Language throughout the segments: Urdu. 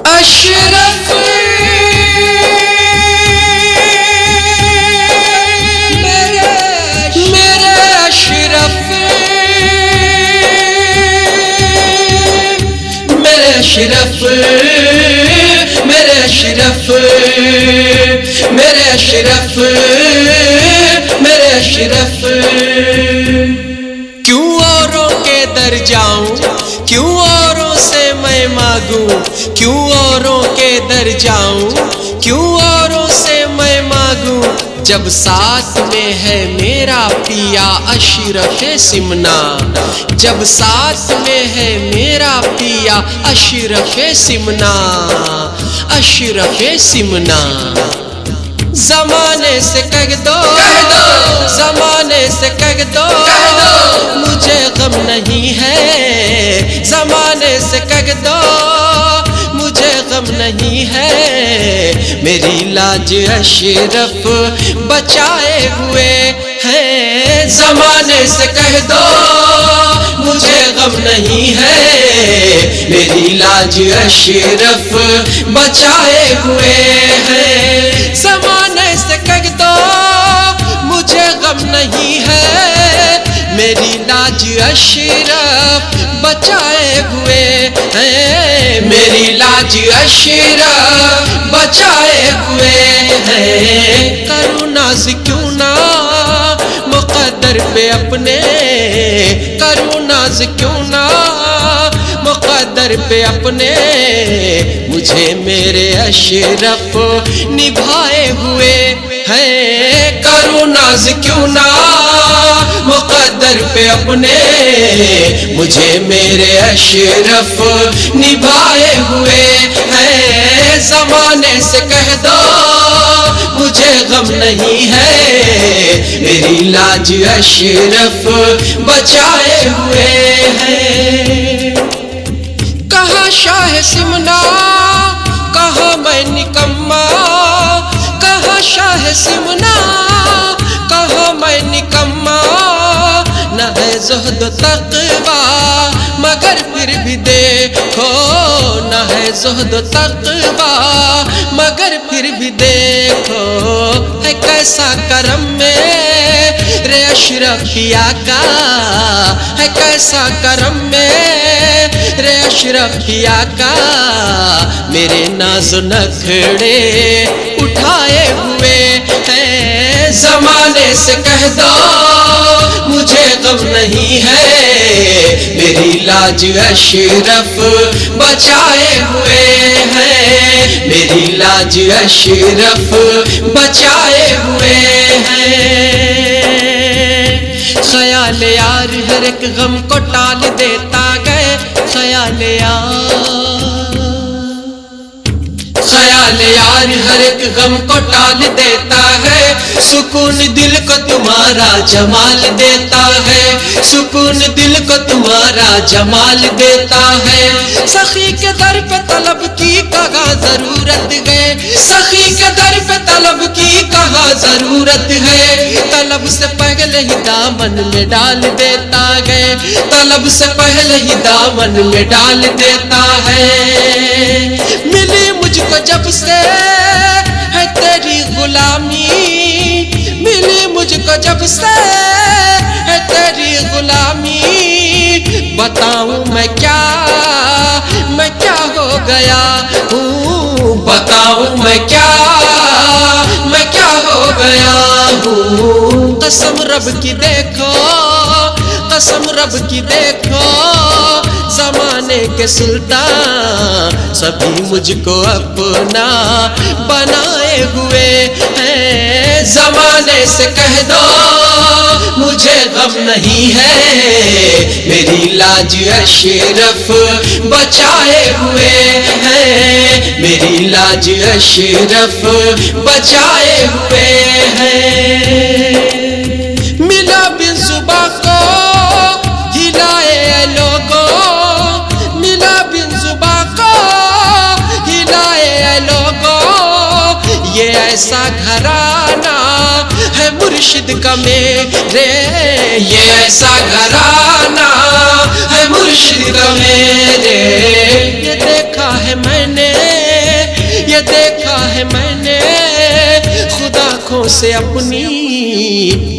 اشرف میرے اشرف میرے اشرف میرے اشرف میرے اشرف میرے اشرف کیوں اوروں کے در جاؤں کیوں اوروں سے میں مانگوں کیوں اوروں کے در جاؤں کیوں اوروں سے میں مانگوں جب ساتھ میں ہے میرا پیا اشرف سمنا جب ساتھ میں ہے میرا پیا اشرف سمنا اشرف سمنا زمانے سے کہہ دو زمانے سے کہہ دو مجھے غم نہیں ہے زمانے سے کہہ دو مجھے غم نہیں ہے میری لاج اشرف بچائے ہوئے ہیں زمانے سے کہہ دو مجھے غم نہیں ہے میری لاج اشرف بچائے ہوئے ہیں زمانے سے کہہ دو مجھے غم نہیں ہے میری لاج اشرف بچائے ہوئے ہیں میری لاج اشرف بچائے ہوئے ہیں کروں ناز کیوں نہ مقدر پہ اپنے کروں ناز کیوں نہ مقدر پہ اپنے مجھے میرے اشرف نبھائے ہوئے ہیں کروں ناز کیوں نہ مقدر پہ اپنے مجھے میرے اشرف نبھائے ہوئے ہیں زمانے سے کہہ دو مجھے غم نہیں ہے میری لاج اشرف بچائے ہوئے ہیں کہاں شاہ سمنا کہاں میں نکما کہاں شاہ سمنا کہاں میں نکما نہ ہے زہد و تقویٰ مگر پھر بھی دیکھو نہ ہے زہد و تقویٰ مگر پھر بھی دیکھو ہے کیسا کرم میرے اشرفیہ کا ہے کیسا کرم میرے اشرفیہ کا میرے ناز و نخڑے اٹھائے ہوئے ہیں زمانے سے کہہ دو مجھے غم نہیں ہے میری لاج اشرف بچائے ہوئے ہیں میری لاج اشرف بچائے ہوئے ہیں خیال یار ہر ایک غم کو ٹال دیتا گئے خیال یار ہر ایک غم کو ٹال دیتا ہے سکون دل کو تمہارا جمال دیتا ہے سکون دل کو تمہارا جمال دیتا ہے سخی کے در پہ طلب کی کہاں ضرورت ہے سخی کے در پہ طلب کی کہاں ضرورت ہے طلب سے پہلے ہی دامن میں ڈال دیتا ہے طلب سے پہلے ہی دامن میں ڈال دیتا ہے ملی مجھ کو جب سے ہے تیری غلامی ملی مجھ کو جب سے ہے تیری غلامی بتاؤں میں کیا ہو گیا ہوں بتاؤں میں کیا ہو گیا ہوں قسم رب کی دیکھو قسم رب کی دیکھو زمانے کے سلطان سبھی مجھ کو اپنا بنائے ہوئے ہیں زمانے سے کہہ دو مجھے غم نہیں ہے میری لاج اشرف بچائے ہوئے ہیں میری لاج اشرف بچائے ہوئے ہیں ملا بن زباں کو ہلائے لوگوں ملا بن زباں کو ہلائے لوگوں یہ ایسا گھرانہ ہے مرشد کا میرے یہ ایسا گھرانہ ہے مرشد کا میرے یہ دیکھا ہے میں نے سے اپنی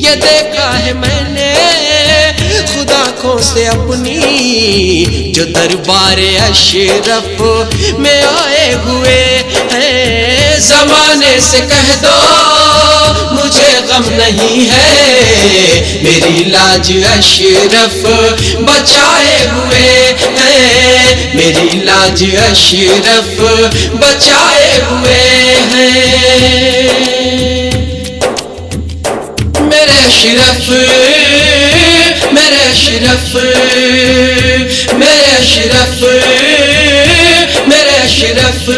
یہ دیکھا ہے میں نے، خود آنکھوں سے اپنی، جو دربار اشرف میں آئے ہوئے ہیں۔ زمانے سے کہہ دو مجھے غم نہیں ہے، میری لاج اشرف بچائے ہوئے ہیں، میری لاج اشرف بچائے ہوئے ہیں۔ میرے اشرف میرے اشرف میرے اشرف میرے اشرف،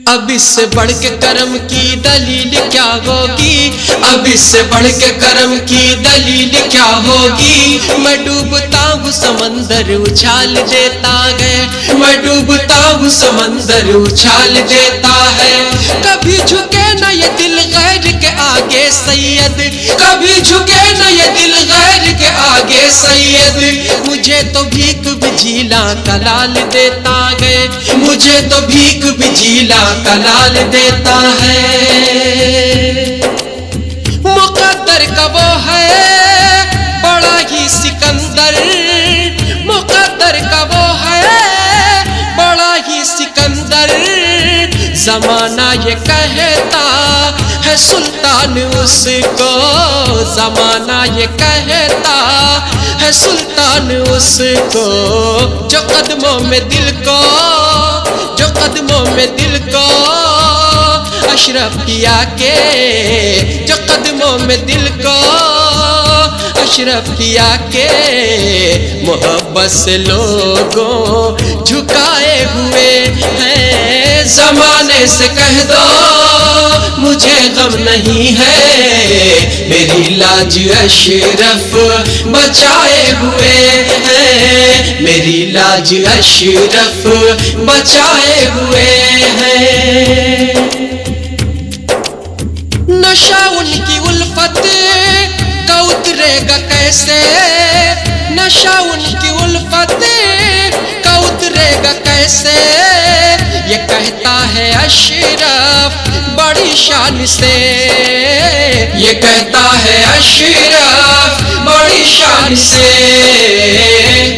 اب اس سے بڑھ کے کرم کی دلیل کیا ہوگی، اب اس سے بڑھ کے کرم کی دلیل کیا ہوگی۔ میں ڈوبتا ہوں سمندر اچھال دیتا ہے، میں ڈوبتا ہوں سمندر اچھال دیتا ہے۔ کبھی جھکے نہ یہ دل غیر کے آگے سید، کبھی جھکے نہ یہ دل غیر کے آگے سید۔ مجھے تو بھیک بھی جھیلا کا لال دیتا ہے، مجھے تو بھیک بھی جھیلا کا لال دیتا ہے۔ مقدر کا وہ ہے بڑا ہی سکندر، مقدر کا وہ ہے بڑا ہی سکندر، زمانہ یہ کہتا ہے سلطان اس کو، زمانہ یہ کہتا ہے سلطان اس کو، جو قدموں میں دل کو، جو قدموں میں دل کو اشرف کیا کے، جو قدموں میں دل کو اشرف کیا کے، محبت سے لوگوں جھکائے ہوئے ہیں۔ زمانے سے کہہ دو مجھے غم نہیں ہے، میری لاج اشرف بچائے ہوئے ہیں، میری لاج اشرف بچائے ہوئے ہیں۔ نشہ ان کی الفت کا اترے گا کیسے، نشہ ان کی الفت کا اترے گا کیسے، یہ کہتا ہے اشرف بڑی شان سے، یہ کہتا ہے اشرف بڑی شان سے۔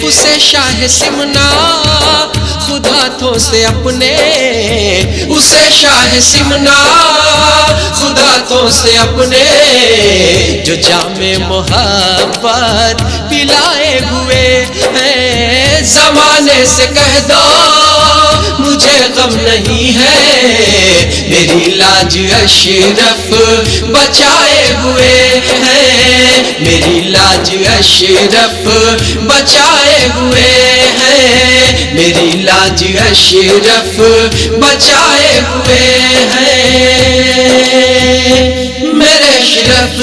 اسے شاہ سمنا خود ہاتھوں سے اپنے، اسے شاہ سمنا خود ہاتھوں سے اپنے، جو جام محبت پلائے ہوئے ہیں۔ زمانے سے کہہ دو مجھے غم نہیں ہے، میری لاج اشرف بچائے ہوئے ہیں، میری لاج اشرف بچائے ہوئے ہیں، میری لاج اشرف بچائے ہوئے ہیں۔ میرے اشرف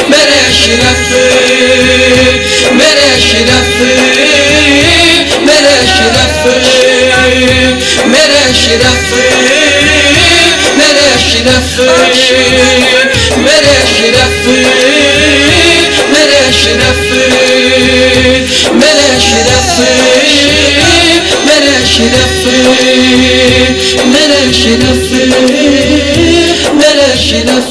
میرے اشرف میرے اشرف میرے اشرف میرے اشرف میرے اشرف میرے اشرف میرے اشرف میرے اشرف میرے اشرف میرے اشرف میرے اشرف